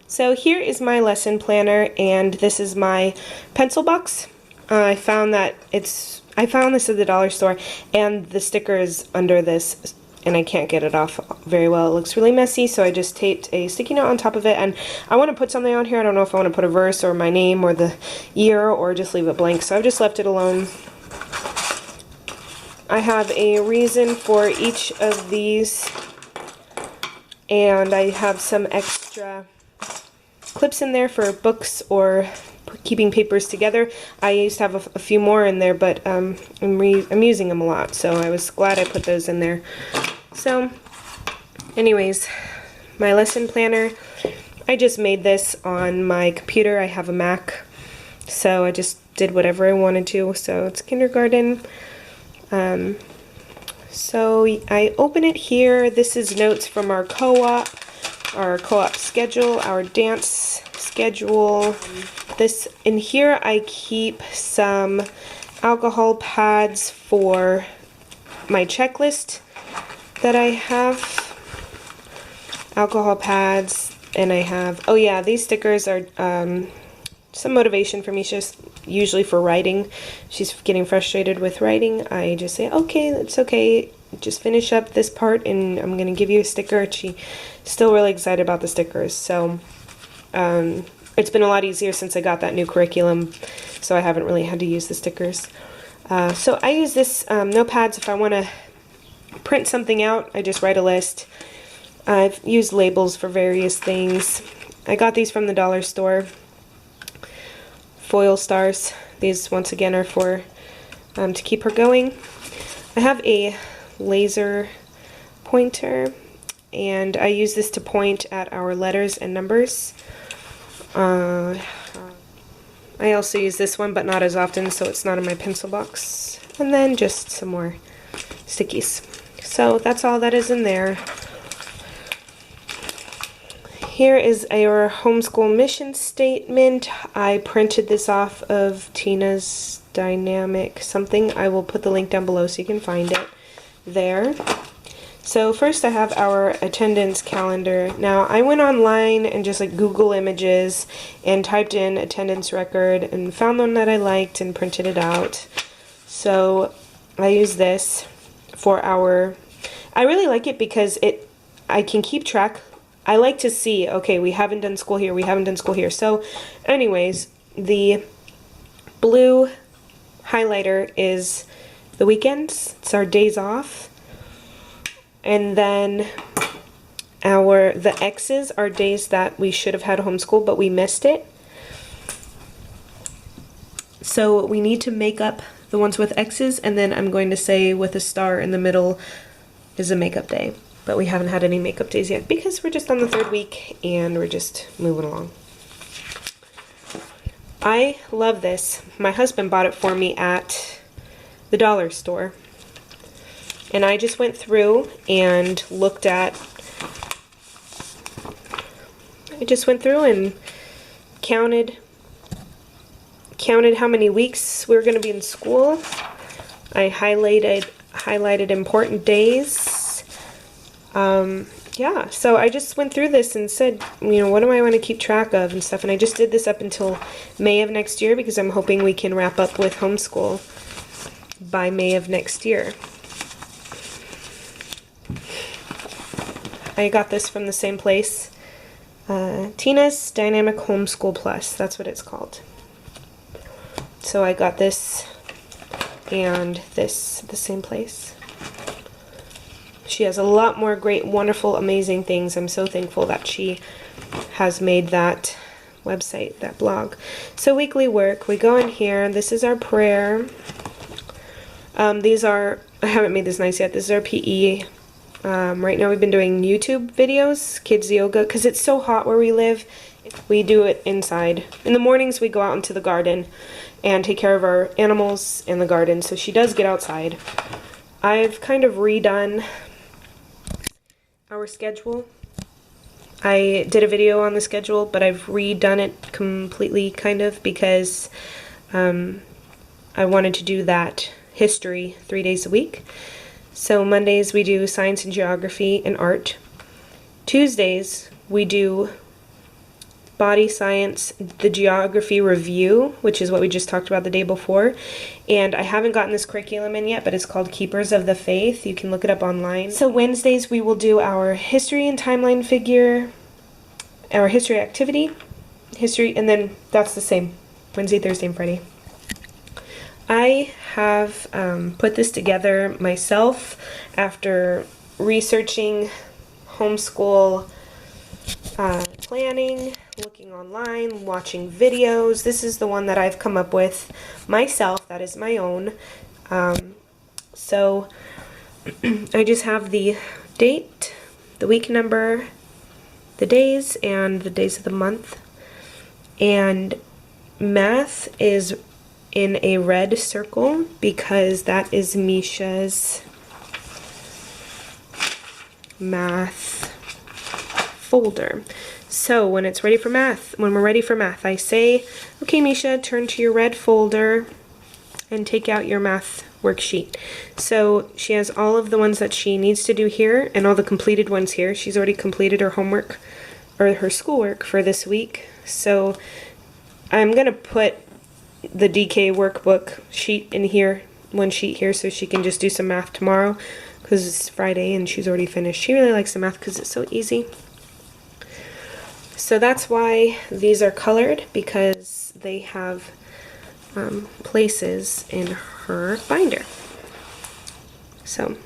So here is my lesson planner, and this is my pencil box. I found this at the dollar store, and the sticker is under this, and I can't get it off very well. It looks really messy, so I just taped a sticky note on top of it, and I want to put something on here. I don't know if I want to put a verse or my name or the year or just leave it blank, so I've just left it alone. I have a reason for each of these, and I have some extra clips in there for books or keeping papers together. I used to have a few more in there, but I'm using them a lot, so I was glad I put those in there. So anyways, my lesson planner, I just made this on my computer. I have a Mac, so I just did whatever I wanted to. So it's kindergarten. So I open it here. This is notes from our co-op schedule, our dance schedule. This in here I keep some alcohol pads for my checklist that I have. Alcohol pads, and I have, oh yeah, these stickers are some motivation for me, just usually for writing. She's getting frustrated with writing. I just say, okay, it's okay, just finish up this part and I'm gonna give you a sticker. She's still really excited about the stickers. So it's been a lot easier since I got that new curriculum, so I haven't really had to use the stickers. So I use this notepads if I want to print something out. I just write a list. I've used labels for various things. I got these from the dollar store. Foil stars. These once again are for to keep her going. I have a laser pointer, and I use this to point at our letters and numbers. I also use this one, but not as often, so it's not in my pencil box. And then just some more stickies. So that's all that is in there. Here is our homeschool mission statement. I printed this off of Tina's Dynamic something. I will put the link down below so you can find it there. So first I have our attendance calendar. Now I went online and just like Google Images and typed in attendance record and found one that I liked and printed it out. So I use this for I really like it because I can keep track. I like to see, okay, we haven't done school here, we haven't done school here. So anyways, the blue highlighter is the weekends. It's our days off. And then the X's are days that we should have had homeschool, but we missed it. So we need to make up the ones with X's, and then I'm going to say with a star in the middle is a makeup day. But we haven't had any makeup days yet because we're just on the 3rd week and we're just moving along. I love this. My husband bought it for me at the dollar store. And I just went through and looked at, counted how many weeks we were going to be in school. I highlighted important days. Yeah, so I just went through this and said, you know, what do I want to keep track of and stuff, and I just did this up until May of next year because I'm hoping we can wrap up with homeschool by May of next year. I got this from the same place, Tina's Dynamic Homeschool Plus, that's what it's called. So I got this and this at the same place. She has a lot more great, wonderful, amazing things. I'm so thankful that she has made that website, that blog. So weekly work, we go in here. This is our prayer. These are, I haven't made this nice yet. This is our PE. Right now we've been doing YouTube videos, kids yoga, because it's so hot where we live. We do it inside. In the mornings we go out into the garden and take care of our animals in the garden. So she does get outside. I've kind of redone our schedule. I did a video on the schedule, but I've redone it completely kind of because I wanted to do that history 3 days a week. So Mondays we do science and geography and art. Tuesdays we do body science, the geography review, which is what we just talked about the day before. And I haven't gotten this curriculum in yet, but it's called Keepers of the Faith. You can look it up online. So Wednesdays we will do our history and timeline figure, our history activity, and then that's the same, Wednesday, Thursday, and Friday. I have put this together myself after researching homeschool planning, looking online, watching videos. This is the one that I've come up with myself. That is my own. So I just have the date, the week number, the days, and the days of the month. And math is in a red circle because that is Misha's math folder. So when it's ready for math, when we're ready for math, I say, okay, Misha, turn to your red folder and take out your math worksheet. So she has all of the ones that she needs to do here and all the completed ones here. She's already completed her homework or her schoolwork for this week. So I'm going to put the DK workbook sheet in here, one sheet here, so she can just do some math tomorrow because it's Friday and she's already finished. She really likes the math because it's so easy. So that's why these are colored, because they have places in her binder. So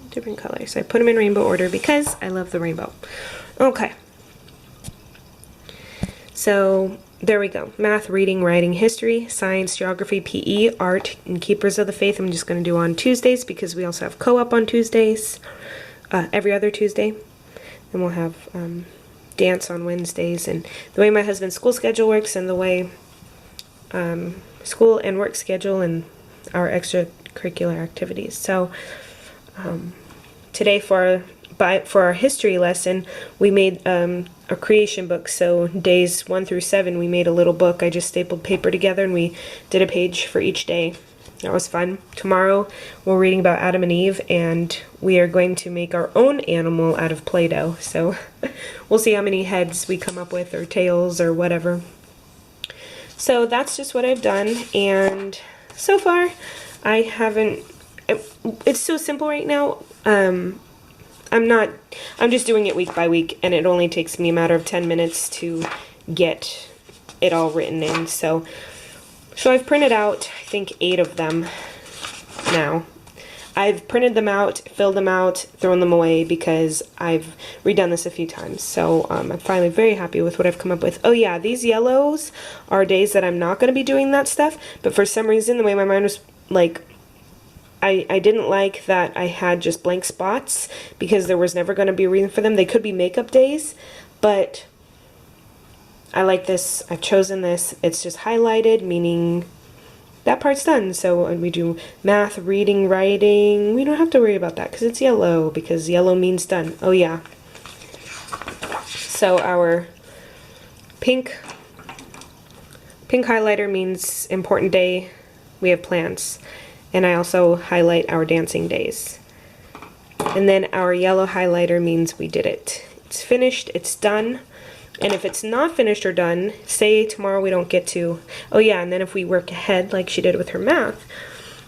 different colors. I put them in rainbow order because I love the rainbow. Okay. So there we go. Math, reading, writing, history, science, geography, PE, art, and Keepers of the Faith I'm just going to do on Tuesdays because we also have co-op on Tuesdays, every other Tuesday. Then we'll have dance on Wednesdays. And the way my husband's school schedule works and the way school and work schedule and our extracurricular activities. So today for our history lesson, we made a creation book. So days 1 through 7, we made a little book. I just stapled paper together and we did a page for each day. That was fun. Tomorrow we're reading about Adam and Eve, and we are going to make our own animal out of Play-Doh. So we'll see how many heads we come up with, or tails, or whatever. So that's just what I've done, and so far I haven't, it's so simple right now. I'm just doing it week by week, and it only takes me a matter of 10 minutes to get it all written in. So I've printed out, I think, 8 of them now. I've printed them out, filled them out, thrown them away because I've redone this a few times. So I'm finally very happy with what I've come up with. Oh yeah, these yellows are days that I'm not going to be doing that stuff, but for some reason the way my mind was like, I didn't like that I had just blank spots because there was never going to be a reason for them. They could be makeup days, but I like this. I've chosen this. It's just highlighted, meaning that part's done. So when we do math, reading, writing, we don't have to worry about that because it's yellow, because yellow means done. Oh yeah. So our pink highlighter means important day. We have plans. And I also highlight our dancing days. And then our yellow highlighter means we did it. It's finished, it's done. And if it's not finished or done, say tomorrow we don't get to, oh yeah, and then if we work ahead like she did with her math,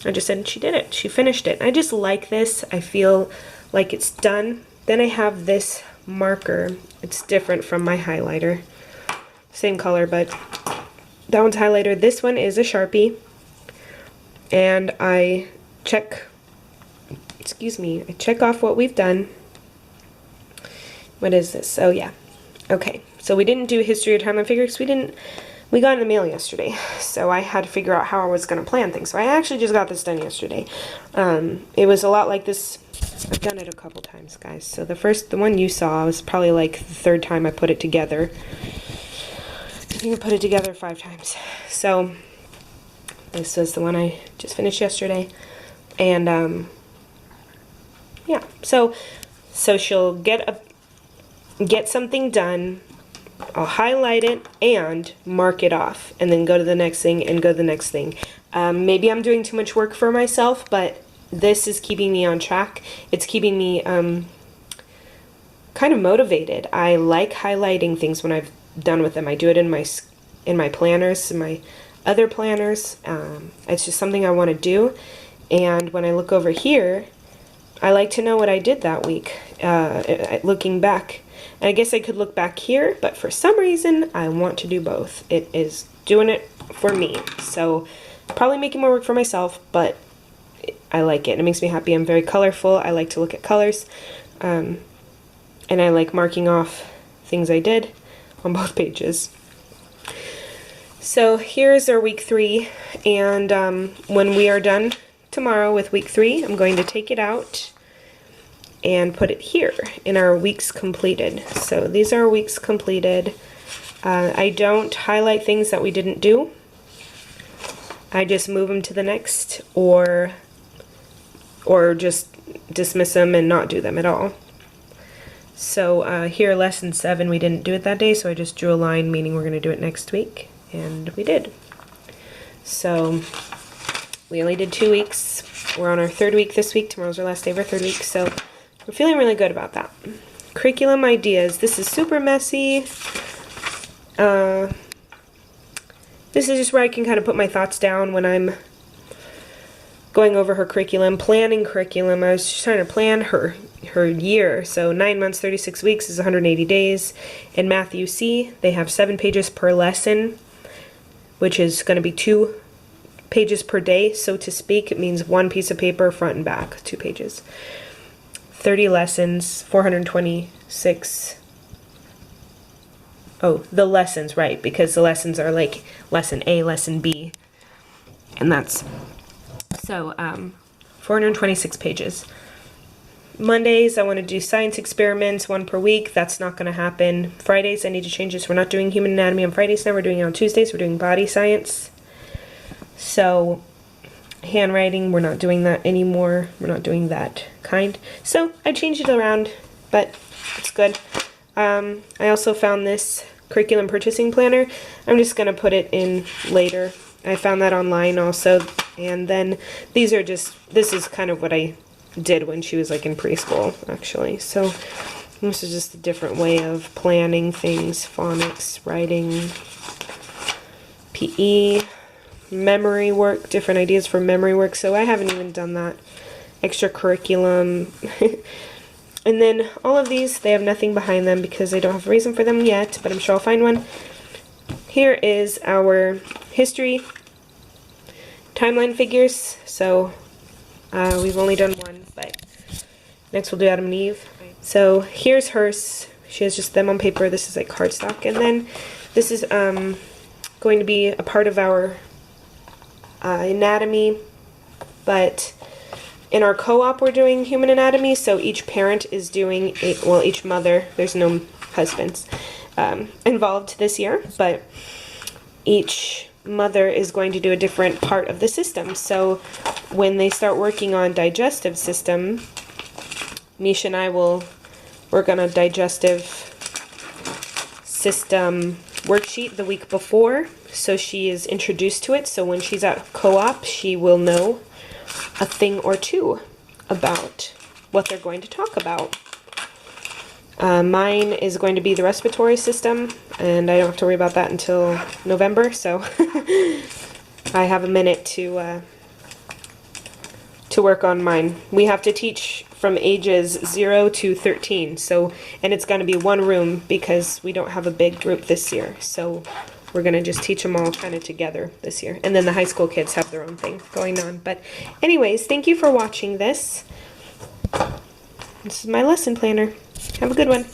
I just said she did it, she finished it. I just like this, I feel like it's done. Then I have this marker. It's different from my highlighter. Same color, but that one's highlighter. This one is a Sharpie. And I check off what we've done. What is this? Oh yeah. Okay. So we didn't do history or timeline figure because we got in the mail yesterday. So I had to figure out how I was going to plan things. So I actually just got this done yesterday. It was a lot like this. I've done it a couple times, guys. So the one you saw was probably like the 3rd time I put it together. I think I put it together 5 times. So this was the one I just finished yesterday, and yeah. So she'll get something done. I'll highlight it and mark it off, and then go to the next thing and go to the next thing. Maybe I'm doing too much work for myself, but this is keeping me on track. It's keeping me kind of motivated. I like highlighting things when I've done with them. I do it in my planners, in my other planners. It's just something I want to do. And when I look over here, I like to know what I did that week, looking back. And I guess I could look back here, but for some reason, I want to do both. It is doing it for me. So probably making more work for myself, but I like it. It makes me happy. I'm very colorful. I like to look at colors. And I like marking off things I did on both pages. So here's our week 3, and when we are done tomorrow with week 3, I'm going to take it out and put it here in our weeks completed. So these are our weeks completed. I don't highlight things that we didn't do. I just move them to the next, or just dismiss them and not do them at all. So here, lesson 7, we didn't do it that day, so I just drew a line meaning we're going to do it next week, and we did. So we only did 2 weeks. We're on our 3rd week this week. Tomorrow's our last day of our 3rd week, so we're feeling really good about that. Curriculum ideas. This is super messy. This is just where I can kind of put my thoughts down when I'm going over her curriculum, planning curriculum. I was just trying to plan her year. So 9 months, 36 weeks is 180 days. In Math UC, they have 7 pages per lesson, which is going to be 2 pages per day, so to speak. It means 1 piece of paper, front and back, 2 pages. 30 lessons, 426. Oh, the lessons, right, because the lessons are like lesson A, lesson B, and that's, so 426 pages. Mondays, I want to do science experiments, 1 per week. That's not going to happen. Fridays, I need to change this. We're not doing human anatomy on Fridays now. We're doing it on Tuesdays. We're doing body science. So handwriting, we're not doing that anymore. We're not doing that kind. So I changed it around, but it's good. I also found this curriculum purchasing planner. I'm just going to put it in later. I found that online also. And then these are just, this is kind of what I did when she was like in preschool, actually. So this is just a different way of planning things. Phonics, writing, PE, memory work, different ideas for memory work. So I haven't even done that. Extra curriculum. And then all of these, they have nothing behind them because I don't have a reason for them yet, but I'm sure I'll find one. Here is our history timeline figures. So we've only done 1, but next we'll do Adam and Eve. So here's hers. She has just them on paper. This is like cardstock. And then this is going to be a part of our anatomy, but in our co-op we're doing human anatomy, so each parent is doing, each mother, there's no husbands involved this year, but each mother is going to do a different part of the system. So when they start working on digestive system, Misha and I will work on a digestive system worksheet the week before, so she is introduced to it, so when she's at co-op she will know a thing or two about what they're going to talk about. Mine is going to be the respiratory system, and I don't have to worry about that until November, so I have a minute to work on mine. We have to teach from ages 0 to 13, so, and it's going to be 1 room because we don't have a big group this year, so we're going to just teach them all kind of together this year. And then the high school kids have their own thing going on. But anyways, thank you for watching this. This is my lesson planner. Have a good one.